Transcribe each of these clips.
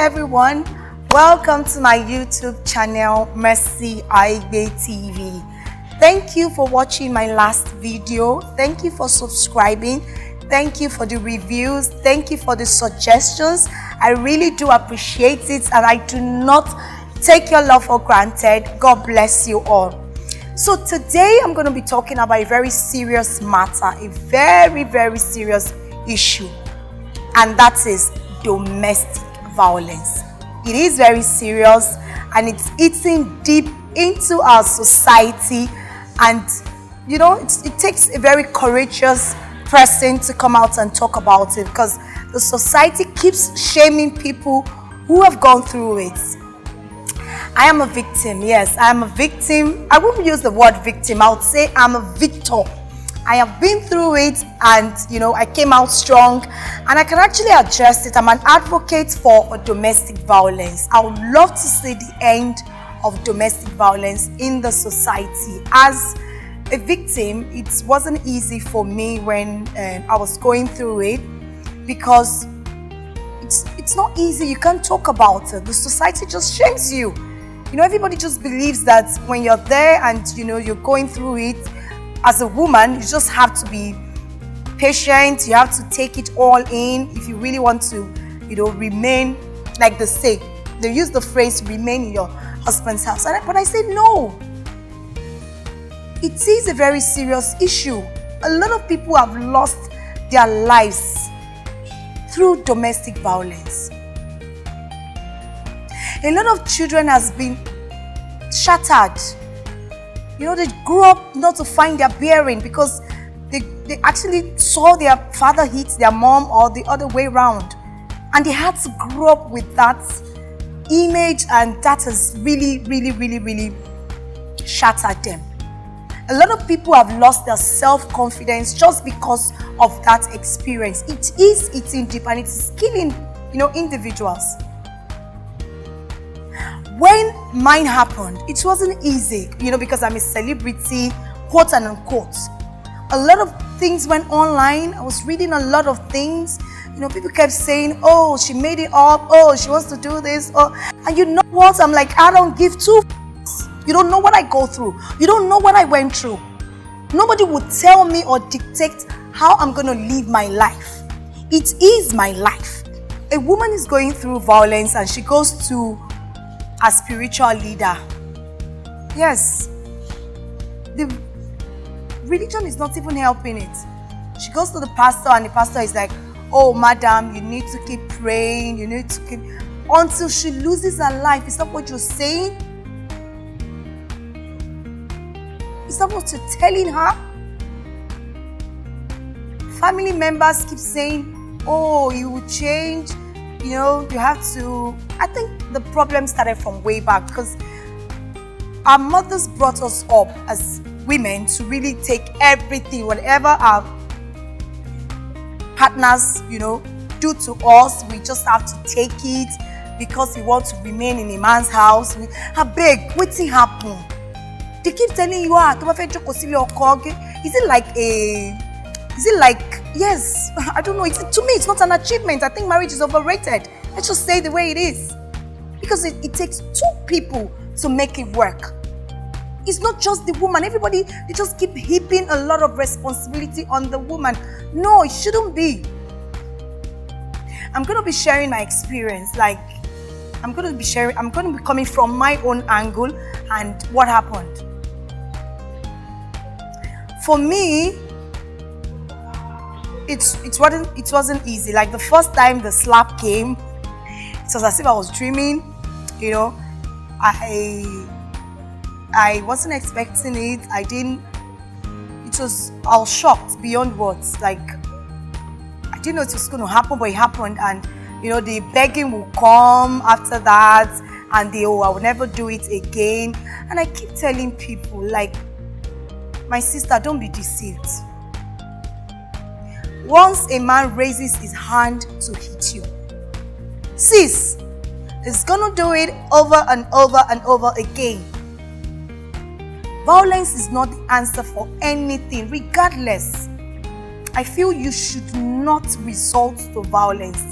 everyone. Welcome to my YouTube channel, Mercy Aigbe TV. Thank you for watching my last video. Thank you for subscribing. Thank you for the reviews. Thank you for the suggestions. I really do appreciate it, and I do not take your love for granted. God bless you all. So today I'm going to be talking about a very serious matter, a very, very serious issue, and that is domestic violence. It is very serious, and it's eating deep into our society, and you know, it takes a very courageous person to come out and talk about it, because the society keeps shaming people who have gone through it. I am a victim. Yes, I am a victim. I won't use the word victim. I would say I'm a victor. I have been through it, and you know, I came out strong, and I can actually address it. I'm an advocate for domestic violence. I would love to see the end of domestic violence in the society. As a victim, it wasn't easy for me when I was going through it, because it's not easy. You can't talk about it. The society just shames you. You know, everybody just believes that when you're there and you know you're going through it, as a woman, you just have to be patient. You have to take it all in if you really want to, you know, remain, like they say. They use the phrase remain in your husband's house. But I say no. It is a very serious issue. A lot of people have lost their lives through domestic violence. A lot of children has been shattered. You know, they grew up not to find their bearing because they actually saw their father hit their mom or the other way around. And they had to grow up with that image, and that has really, really, really, really shattered them. A lot of people have lost their self-confidence just because of that experience. It is eating deep, and it is killing, you know, individuals. When mine happened, it wasn't easy, you know, because I'm a celebrity, quote and unquote. A lot of things went online. I was reading a lot of things. You know, people kept saying, oh, she made it up. Oh, she wants to do this. Oh, and you know what? I'm like, I don't give two f***s. You don't know what I go through. You don't know what I went through. Nobody would tell me or dictate how I'm going to live my life. It is my life. A woman is going through violence and she goes to a spiritual leader. Yes, the religion is not even helping it. She goes to the pastor, and the pastor is like, oh madam, you need to keep praying, you need to keep, until she loses her life. Is that what you're saying? Is that what you're telling her? Family members keep saying, oh, you will change, you know, you have to. I think the problem started from way back, because our mothers brought us up as women to really take everything, whatever our partners, you know, do to us, we just have to take it because we want to remain in a man's house. I beg, wetin happen? They keep telling you, is it like, yes, I don't know. To me, it's not an achievement. I think marriage is overrated. Let's just say the way it is. Because it takes two people to make it work. It's not just the woman. Everybody, they just keep heaping a lot of responsibility on the woman. No, it shouldn't be. I'm going to be sharing my experience. Like, I'm going to be coming from my own angle and what happened. For me, it wasn't easy. Like the first time the slap came, it was as if I was dreaming. You know, I wasn't expecting it. I was shocked beyond words. Like, I didn't know it was going to happen, but it happened. And you know, the begging will come after that, and I will never do it again. And I keep telling people, like, my sister, don't be deceived. Once a man raises his hand to hit you, sis, he's gonna do it over and over and over again. Violence is not the answer for anything, regardless. I feel you should not resort to violence.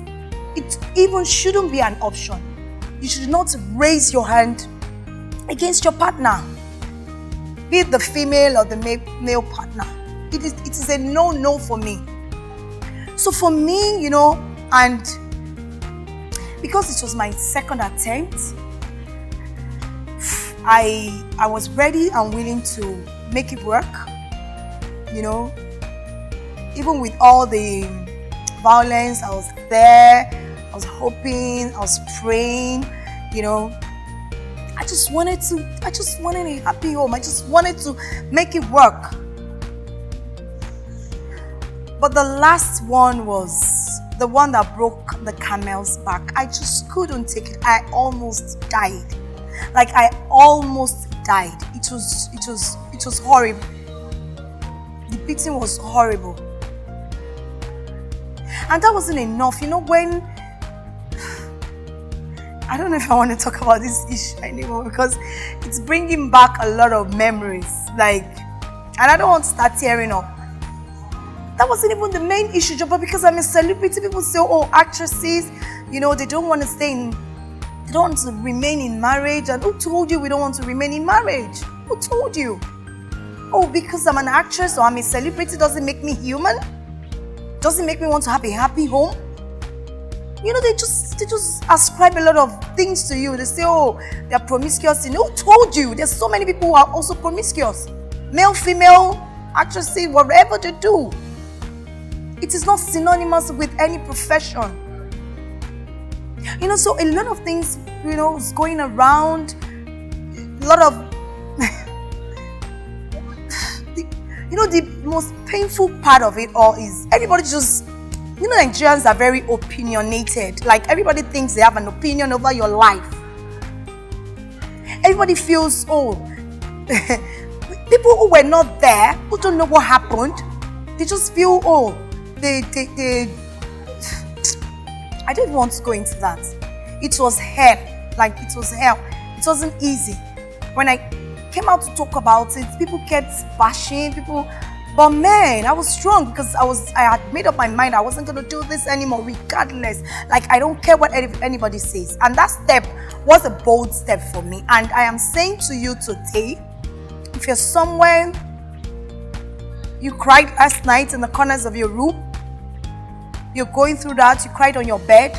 It even shouldn't be an option. You should not raise your hand against your partner, be it the female or the male partner. It is a no for me. So for me, and because it was my second attempt, I was ready and willing to make it work. Even with all the violence, I was there. I was hoping, I was praying, I just wanted a happy home. I just wanted to make it work. But the last one was the one that broke the camel's back. I just couldn't take it. I almost died. I almost died. It was horrible. The beating was horrible. And that wasn't enough. When I don't know if I want to talk about this issue anymore because it's bringing back a lot of memories. And I don't want to start tearing up. That wasn't even the main issue, but because I'm a celebrity, people say, oh, actresses, they don't want to they don't want to remain in marriage. And who told you we don't want to remain in marriage? Who told you? Oh, because I'm an actress or I'm a celebrity doesn't make me human? Doesn't make me want to have a happy home? They just ascribe a lot of things to you. They say, oh, they're promiscuous. Who told you? There's so many people who are also promiscuous. Male, female, actresses, whatever they do. It is not synonymous with any profession. So a lot of things, is going around. A lot of, the most painful part of it all is everybody just, Nigerians are very opinionated. Everybody thinks they have an opinion over your life. Everybody feels, people who were not there, who don't know what happened, they just feel, I don't even want to go into that. It was hell. It was hell. It wasn't easy. When I came out to talk about it, people kept bashing, but man, I was strong because I had made up my mind I wasn't going to do this anymore regardless. I don't care what anybody says. And that step was a bold step for me. And I am saying to you today, if you're somewhere, you cried last night in the corners of your room, you're going through that, you cried on your bed,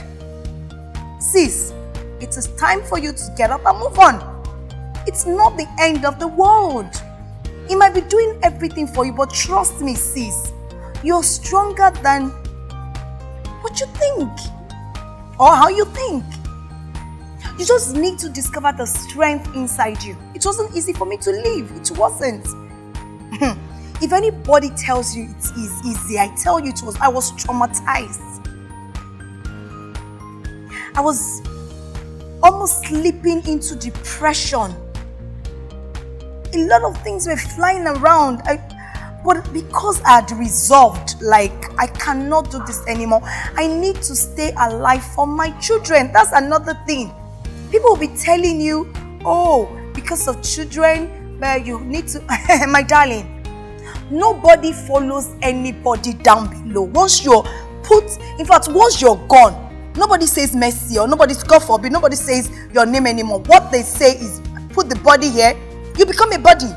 sis, it is time for you to get up and move on. It's not the end of the world. It might be doing everything for you, but trust me, sis, you're stronger than what you think or how you think. You just need to discover the strength inside you. It wasn't easy for me to leave. It wasn't. If anybody tells you it is easy, I tell you it was. I was traumatized. I was almost slipping into depression. A lot of things were flying around. But because I had resolved, I cannot do this anymore. I need to stay alive for my children. That's another thing. People will be telling you, oh, because of children, you need to, my darling, nobody follows anybody down below. Once you're once you're gone, nobody says mercy or nobody's God forbid, nobody says your name anymore. What they say is put the body here, you become a body.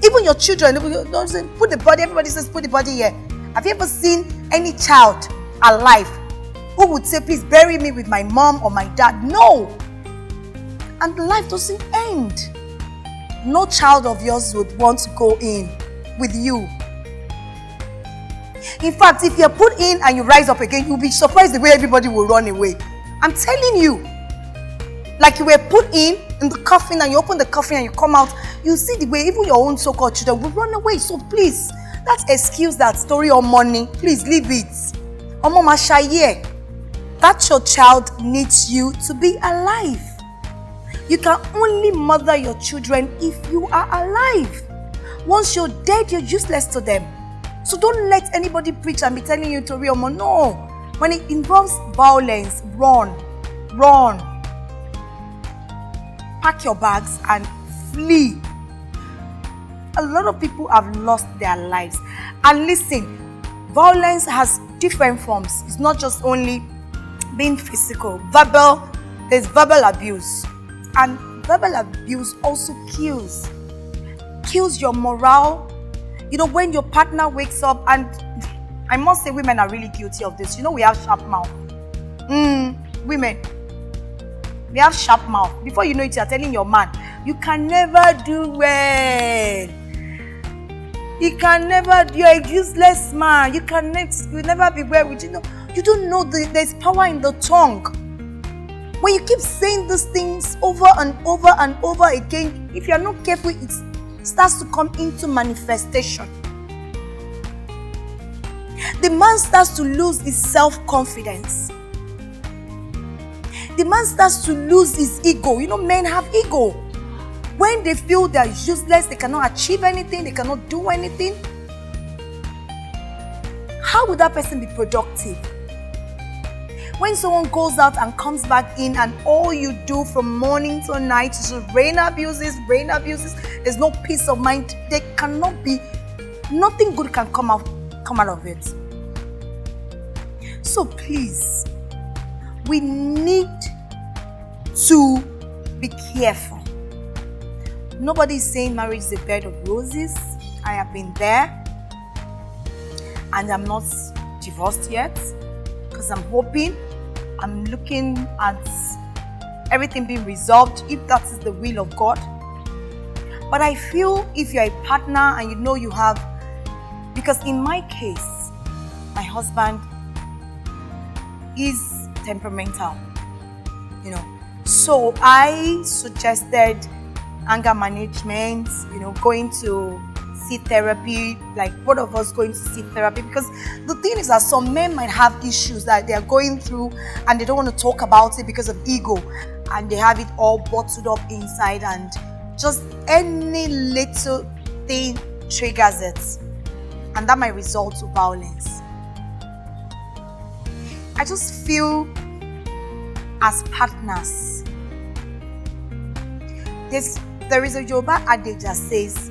Even your children, don't say put the body, everybody says put the body here. Have you ever seen any child alive who would say, please bury me with my mom or my dad? No. And life doesn't end. No child of yours would want to go in with you. In fact, if you're put in and you rise up again, you'll be surprised the way everybody will run away. I'm telling you. You were put in the coffin and you open the coffin and you come out, you see the way even your own so-called children will run away. So please, that excuse, that story or money, please leave it. Mama Shaye, that your child needs you to be alive. You can only mother your children if you are alive. Once you're dead, you're useless to them. So don't let anybody preach and be telling you to real. No. When it involves violence, run. Pack your bags and flee. A lot of people have lost their lives. And listen, violence has different forms. It's not just only being physical, verbal, there's verbal abuse. And verbal abuse also kills your morale. When your partner wakes up, and I must say women are really guilty of this. We have sharp mouth. Women, we have sharp mouth. Before you know it, you're telling your man, you can never do well. You're a useless man. You'll never be well with You don't know there's power in the tongue. When you keep saying these things over and over and over again, if you're not careful, it starts to come into manifestation. The man starts to lose his self-confidence. The man starts to lose his ego. Men have ego. When they feel they're useless, they cannot achieve anything, they cannot do anything, how would that person be productive? When someone goes out and comes back in and all you do from morning to night is rain abuses, there's no peace of mind, nothing good can come out of it. So please, we need to be careful. Nobody is saying marriage is a bed of roses. I have been there, and I'm not divorced yet because I'm looking at everything being resolved if that is the will of God. But I feel if you're a partner and you have, because in my case, my husband is temperamental, so I suggested anger management, going to see therapy, like both of us going to see therapy, because the thing is that some men might have issues that they are going through and they don't want to talk about it because of ego, and they have it all bottled up inside, and just any little thing triggers it, and that might result to violence. I just feel as partners, there is a Yoruba adage that says,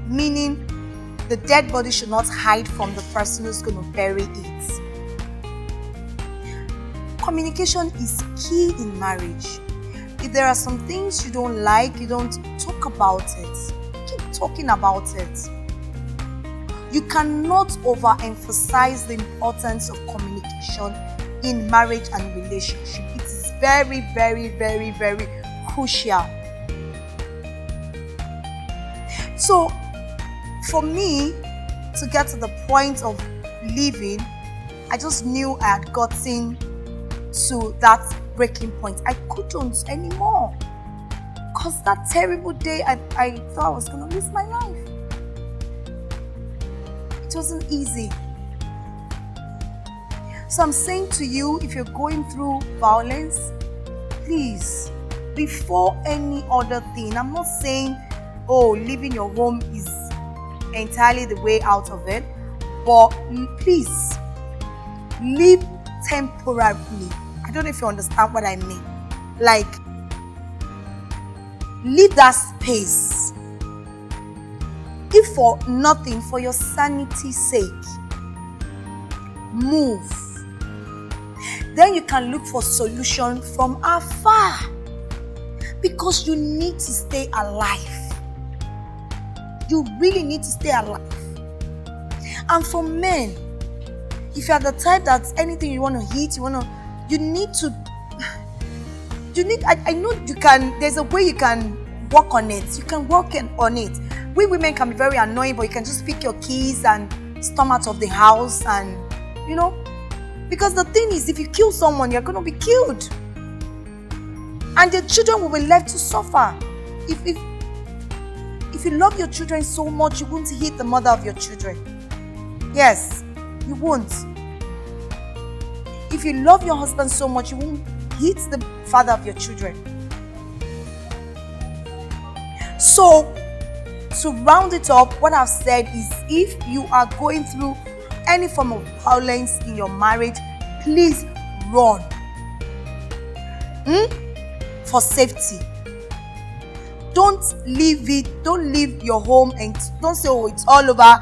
meaning the dead body should not hide from the person who's going to bury it. Communication is key in marriage. If there are some things you don't like, you don't talk about it. Keep talking about it. You cannot overemphasize the importance of communication in marriage and relationship. It is very, very, very, very crucial. So, for me to get to the point of leaving, I just knew I had gotten to that breaking point. I couldn't anymore. Because that terrible day, I thought I was going to lose my life. It wasn't easy. So I'm saying to you, if you're going through violence, please, before any other thing, I'm not saying, leaving your home is entirely the way out of it, but please, leave temporarily. I don't know if you understand what I mean. Like, leave that space. If for nothing, for your sanity's sake, move. Then you can look for solution from afar, because you need to stay alive. You really need to stay alive. And for men, if you are the type that anything you want to hit, I know you can, there's a way you can work on it. You can work on it. We women can be very annoying, but you can just pick your keys and storm out of the house, and because the thing is, if you kill someone, you're going to be killed, and the children will be left to suffer. If you love your children so much, you won't hit the mother of your children. Yes, you won't. If you love your husband so much, you won't hit the father of your children. So, to round it up, what I've said is, if you are going through any form of violence in your marriage, please run. For safety. Don't leave your home and don't say, it's all over.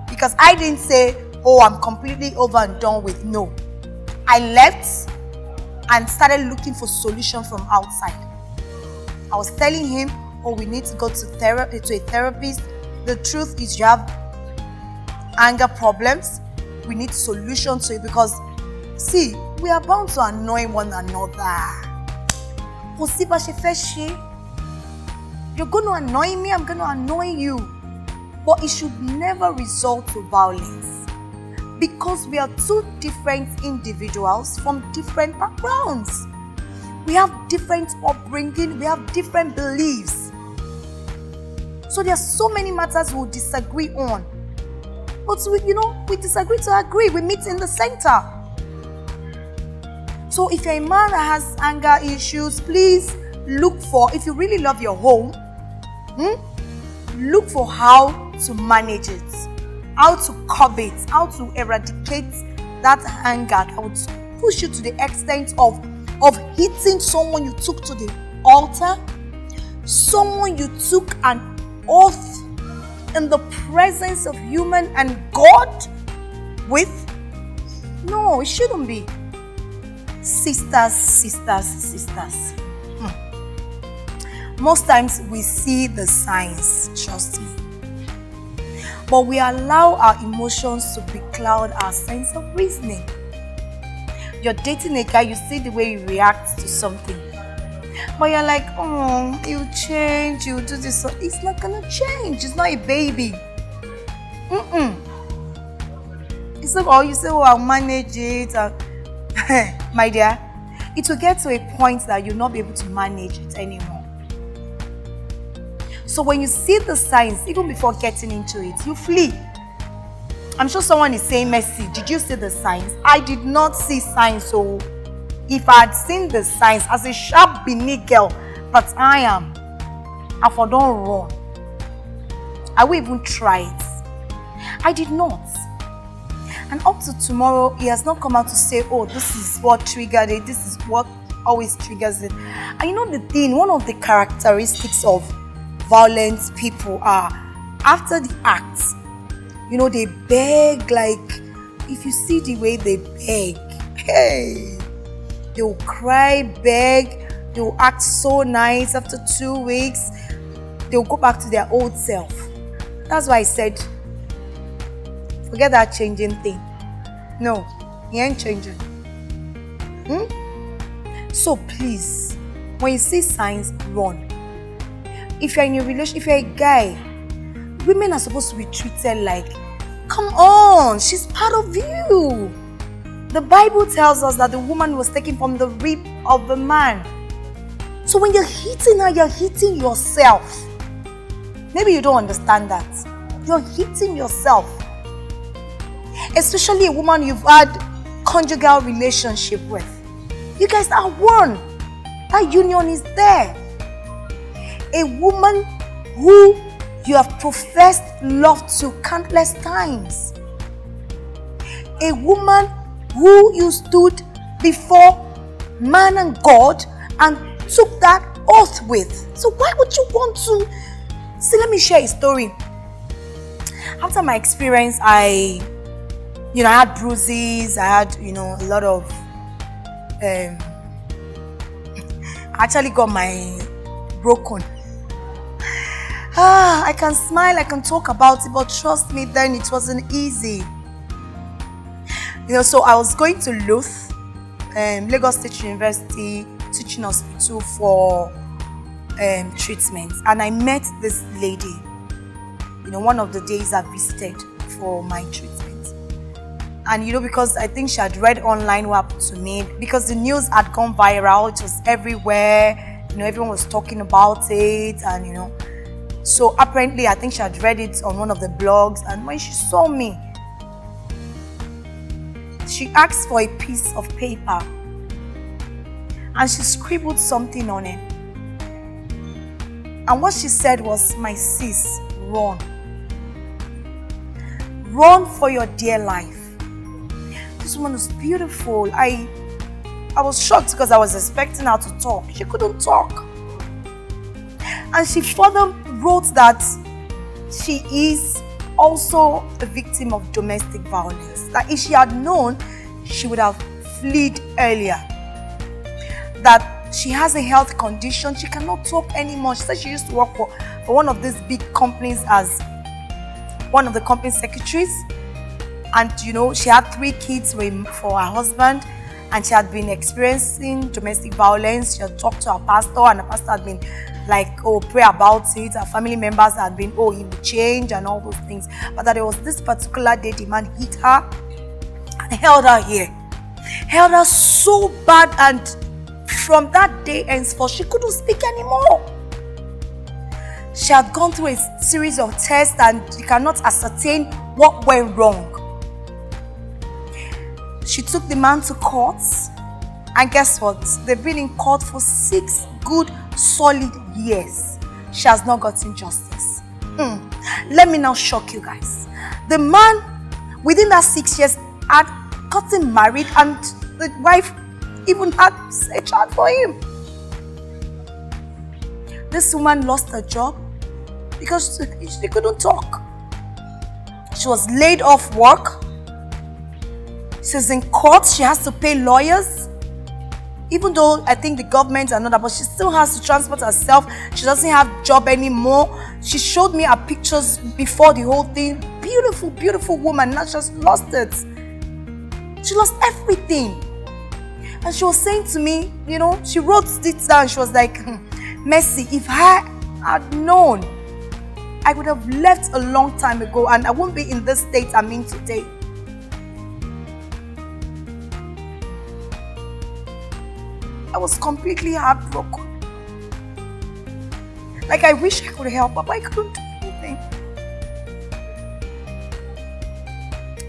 Because I didn't say, oh, I'm completely over and done with. No. I left and started looking for solution from outside. I was telling him, oh, we need to go to a therapist. The truth is, you have anger problems. We need solutions to it, because see, we are bound to annoy one another. You're going to annoy me, I'm going to annoy you. But it should never result to violence, because we are two different individuals from different backgrounds. We have different upbringing, we have different beliefs. So there are so many matters we'll disagree on. But we disagree to agree. We meet in the center. So if you're a man that has anger issues, please look for, if you really love your home, look for how to manage it, how to curb it, how to eradicate that anger that would push you to the extent of hitting someone you took to the altar, someone you took an oath in the presence of human and God with. No, it shouldn't be. Sisters. Most times we see the signs, trust me. But we allow our emotions to becloud our sense of reasoning. You're dating a guy, you see the way he reacts to something. But you're like, oh, he'll change, he'll do this. So it's not gonna change. It's not a baby. It's not, oh, you say, oh, I'll manage it. My dear, it will get to a point that you'll not be able to manage it anymore. So when you see the signs, even before getting into it, you flee. I'm sure someone is saying, Mercy, did you see the signs? I did not see signs. So if I had seen the signs as a sharp beneath girl that I am, I for don't run. I will even try it. I did not. And up to tomorrow, he has not come out to say, oh, this is what triggered it. This is what always triggers it. And you know the thing, one of the characteristics of violent people are, after the act, they beg. Like, if you see the way they beg, hey, they'll cry, beg, they'll act so nice. After 2 weeks, they'll go back to their old self. That's why I said, forget that changing thing. No, he ain't changing. So please, when you see signs, run. If you're in a relationship, if you're a guy, women are supposed to be treated like, come on, she's part of you. The Bible tells us that the woman was taken from the rib of the man. So when you're hitting her, you're hitting yourself. Maybe you don't understand that. You're hitting yourself. Especially a woman you've had conjugal relationship with. You guys are one. That union is there. A woman who you have professed love to countless times. A woman who you stood before man and God and took that oath with. So why would you want to? See, let me share a story. After my experience, I had bruises. I had, a lot of. I actually got my broken. I can smile, I can talk about it, but trust me, then it wasn't easy. So I was going to Luth, Lagos State University Teaching Hospital for treatment, and I met this lady. One of the days I visited for my treatment. And because I think she had read online what happened to me, because the news had gone viral, it was everywhere, everyone was talking about it, and so apparently I think she had read it on one of the blogs, and when she saw me, she asked for a piece of paper and she scribbled something on it. And what she said was, my sis, run. Run for your dear life. This woman was beautiful. I was shocked because I was expecting her to talk. She couldn't talk. And she further wrote that she is also a victim of domestic violence. That if she had known, she would have fled earlier. That she has a health condition, she cannot talk anymore. She said she used to work for one of these big companies as one of the company secretaries, and she had 3 kids for her husband, and she had been experiencing domestic violence. She had talked to her pastor, and the pastor had been like, oh, pray about it. Her family members had been, oh, he will change and all those things. But that there was this particular day the man hit her and held her here. Held her so bad, and from that day henceforth, she couldn't speak anymore. She had gone through a series of tests and you cannot ascertain what went wrong. She took the man to court, and guess what? They've been in court for 6 good solid years. She has not gotten justice. Let me now shock you guys. The man, within that 6 years, had gotten married, and the wife even had a child for him. This woman lost her job because she couldn't talk. She was laid off work. She's in court. She has to pay lawyers. Even though I think the government and all that, but she still has to transport herself. She doesn't have job anymore. She showed me her pictures before the whole thing. Beautiful, beautiful woman. Now she just lost it. She lost everything. And she was saying to me, she wrote this down. She was like, Mercy, if I had known, I would have left a long time ago and I won't be in this state I'm in today. I was completely heartbroken. Like, I wish I could help her, but I couldn't do anything.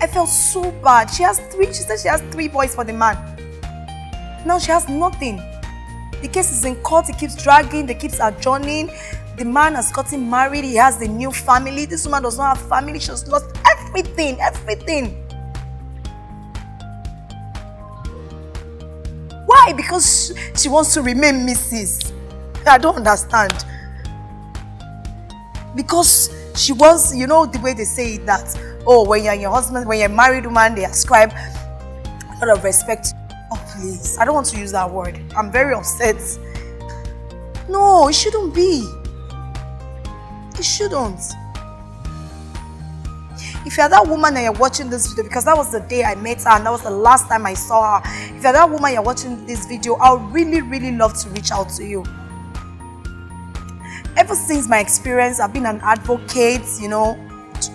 I felt so bad. She said she has 3 boys for the man. Now she has nothing. The case is in court, it keeps dragging, they keeps adjourning. The man has gotten married, he has the new family. This woman does not have family, she has lost everything. Why? Because she wants to remain Mrs. I don't understand. Because she wants, the way they say it, that, oh, when you're your husband, when you're a married woman, they ascribe a lot of respect. Oh, please. I don't want to use that word. I'm very upset. No, it shouldn't be. It shouldn't. If you're that woman and you're watching this video, because that was the day I met her and that was the last time I saw her. If you're that woman, you're watching this video, I would really, really love to reach out to you. Ever since my experience, I've been an advocate,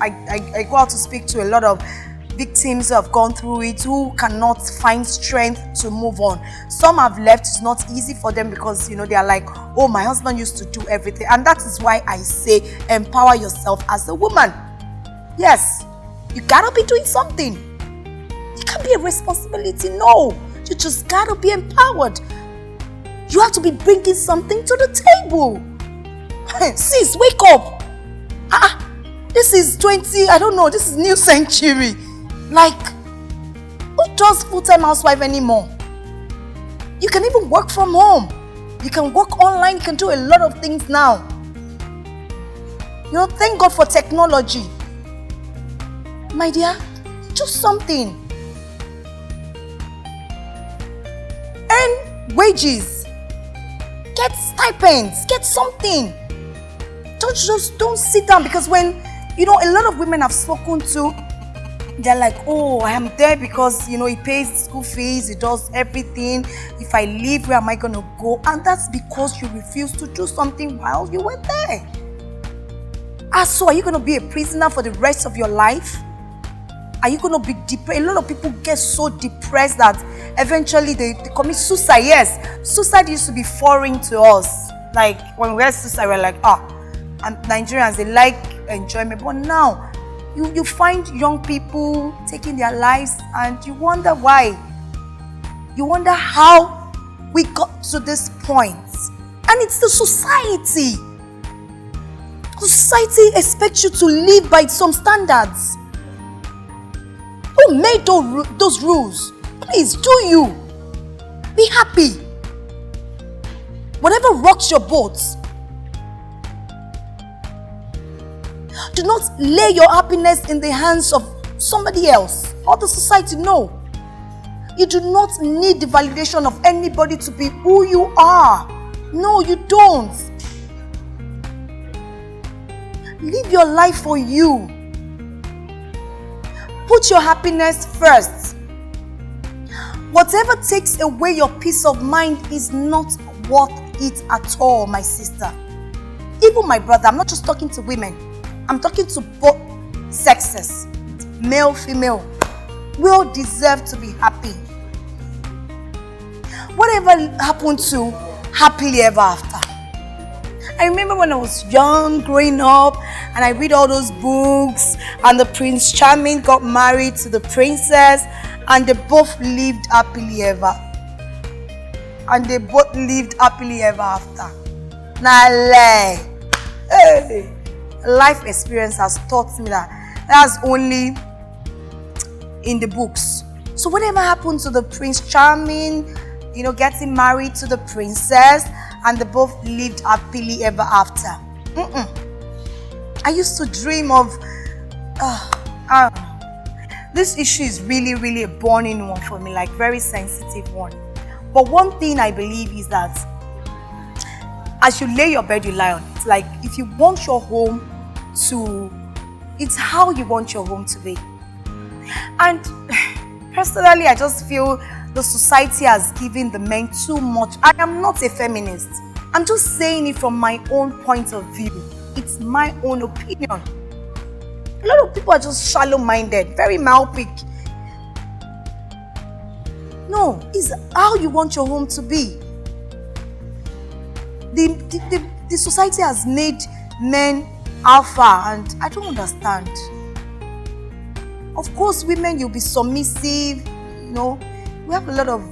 I go out to speak to a lot of victims who have gone through it, who cannot find strength to move on. Some have left. It's not easy for them because, they are like, oh, my husband used to do everything. And that is why I say empower yourself as a woman. Yes, you gotta be doing something. It can't be a responsibility. No, you just gotta be empowered. You have to be bringing something to the table. Sis, wake up. This is this is new century. Like, who does full-time housewife anymore? You can even work from home. You can work online. You can do a lot of things now. Thank God for technology. My dear, do something. Earn wages. Get stipends. Get something. Don't sit down, because when, a lot of women I've spoken to, they're like, oh, I am there because, he pays school fees, he does everything. If I leave, where am I going to go? And that's because you refuse to do something while you were there. So are you going to be a prisoner for the rest of your life? Are you going to be depressed? A lot of people get so depressed that eventually they commit suicide. Yes, suicide used to be foreign to us. Like, when we had suicide, we're like, and Nigerians, they like enjoyment. But now, you find young people taking their lives and you wonder why. You wonder how we got to this point. And it's the society. Society expects you to live by some standards. Who made those rules? Please, do you. Be happy. Whatever rocks your boat. Do not lay your happiness in the hands of somebody else or the society. No. You do not need the validation of anybody to be who you are. No, you don't. Live your life for you. Put your happiness first. Whatever takes away your peace of mind is not worth it at all, my sister. Even my brother, I'm not just talking to women. I'm talking to both sexes. Male, female. We all deserve to be happy. Whatever happened to happily ever after? I remember when I was young, growing up, and I read all those books, and the Prince Charming got married to the princess, and they both lived happily ever. And they both lived happily ever after. Nale. Hey. Life experience has taught me that that's only in the books. So whatever happened to the Prince Charming, getting married to the princess, and they both lived happily ever after. I used to dream of, I don't know. This issue is really, really a burning one for me, like very sensitive one. But one thing I believe is that as you lay your bed, you lie on it. Like if you want your home it's how you want your home to be. And personally, I just feel the society has given the men too much. I am not a feminist. I'm just saying it from my own point of view. It's my own opinion. A lot of people are just shallow-minded, very myopic. No, it's how you want your home to be. The society has made men alpha, and I don't understand. Of course, women, you'll be submissive, We have a lot of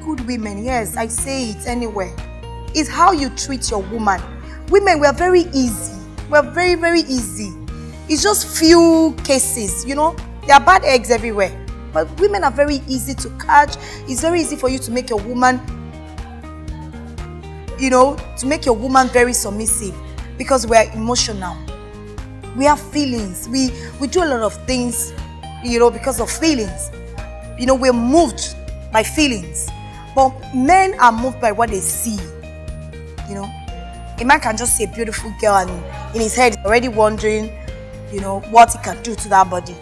good women, yes, I say it anyway. It's how you treat your woman. Women, we are very easy. We are very, very easy. It's just few cases, there are bad eggs everywhere. But women are very easy to catch. It's very easy for you to make your woman, very submissive, because we are emotional. We have feelings. We do a lot of things, because of feelings. We're moved by feelings. But men are moved by what they see. A man can just see a beautiful girl and in his head he's already wondering, what he can do to that body.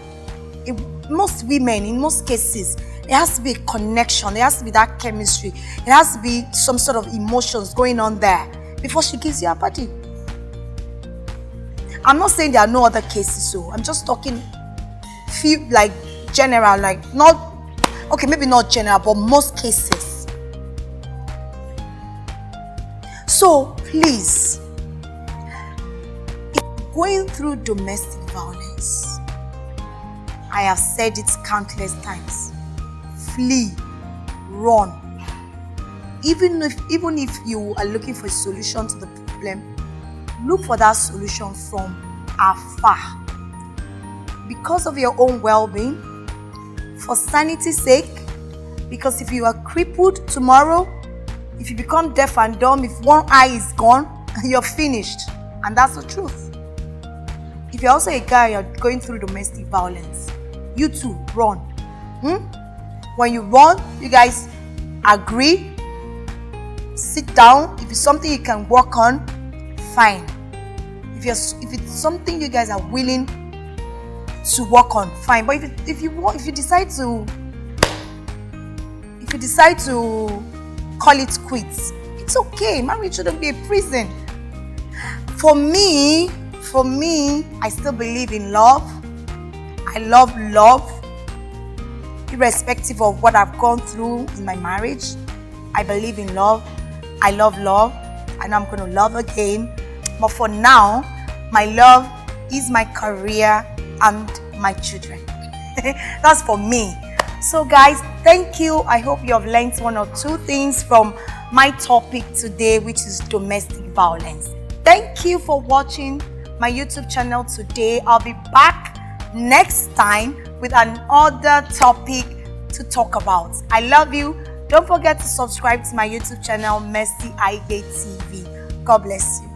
Most women, in most cases, there has to be a connection. There has to be that chemistry. There has to be some sort of emotions going on there before she gives you a body. I'm not saying there are no other cases, so I'm just talking general, maybe not general, but most cases. So please, if you're going through domestic violence, I have said it countless times, flee, run. Even if you are looking for a solution to the problem, look for that solution from afar. Because of your own well-being, for sanity's sake, because if you are crippled tomorrow, if you become deaf and dumb, if one eye is gone, you're finished. And that's the truth. If you're also a guy, you're going through domestic violence, you too, run. When you run, you guys agree, sit down. If it's something you can work on, fine. If it's something you guys are willing to work on, fine. But if you decide to call it quits, it's okay. Marriage shouldn't be a prison. For me, I still believe in love. I love love, irrespective of what I've gone through in my marriage. I believe in love. I love love, and I'm going to love again. But for now, my love is my career and my children. That's for me. So guys, thank you. I hope you have learned one or two things from my topic today, which is domestic violence. Thank you for watching my YouTube channel today. I'll be back next time with another topic to talk about. I love you. Don't forget to subscribe to my YouTube channel, Mercy Aigbe TV. God bless you.